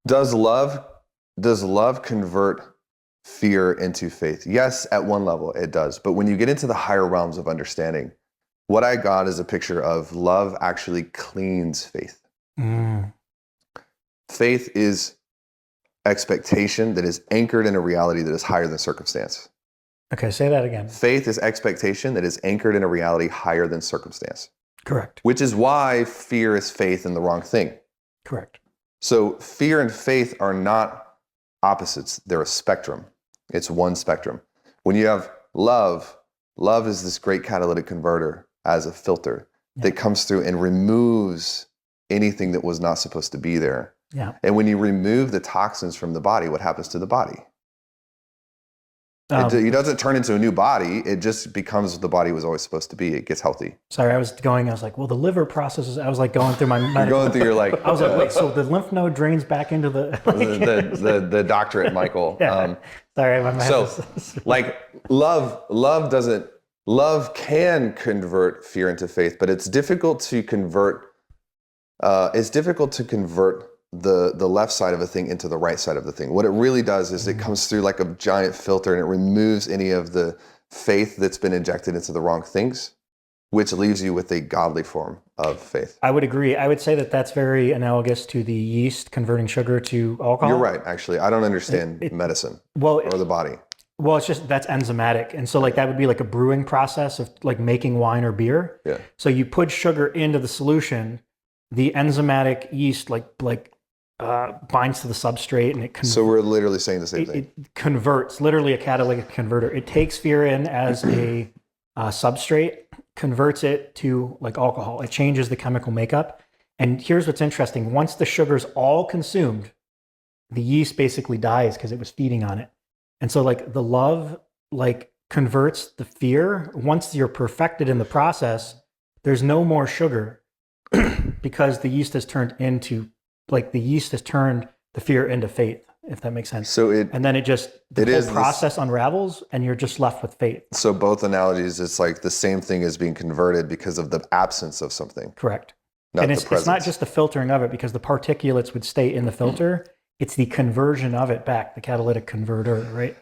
Does love does love convert fear into faith? Yes, at one level it does. But when you get into the higher realms of understanding, what I got is a picture of love actually cleans faith. Mm. Faith is expectation that is anchored in a reality that is higher than circumstance. Okay, say that again. Faith is expectation that is anchored in a reality higher than circumstance, Correct. which is why fear is faith in the wrong thing. Correct. So fear and faith are not opposites. They're a spectrum. It's one spectrum. When you have love, love is this great catalytic converter as a filter that comes through and removes anything that was not supposed to be there. Yeah. And when you remove the toxins from the body, what happens to the body? It doesn't turn into a new body. It just becomes what the body was always supposed to be. It gets healthy. Sorry, I was like, well, the liver processes. I was like going through my medical. You're going through your like. I was like, wait, so the lymph node drains back into the the doctorate, Michael. Yeah. Sorry, my so like love can convert fear into faith, but it's difficult to convert. It's difficult to convert the left side of a thing into the right side of the thing. What it really does is it comes through like a giant filter and it removes any of the faith that's been injected into the wrong things, which leaves you with a godly form of faith. I would agree. I would say that that's very analogous to the yeast converting sugar to alcohol. You're right, actually. I don't understand medicine or the body. Well, it's just that's enzymatic. And so like that would be like a brewing process of like making wine or beer. Yeah. So you put sugar into the solution, the enzymatic yeast binds to the substrate and it So we're literally saying the same thing. It converts, literally a catalytic converter. It takes fear in as a substrate, converts it to like alcohol. It changes the chemical makeup. And here's what's interesting. Once the sugar's all consumed, the yeast basically dies because it was feeding on it. And so like the love like converts the fear. Once you're perfected in the process, there's no more sugar because the yeast has turned the fear into faith, if that makes sense. So and then the whole process unravels and you're just left with faith. So both analogies, it's like the same thing is being converted because of the absence of something. Correct. Not and the it's presence. not just the filtering of it because the particulates would stay in the filter. It's the conversion of it back, the catalytic converter, right?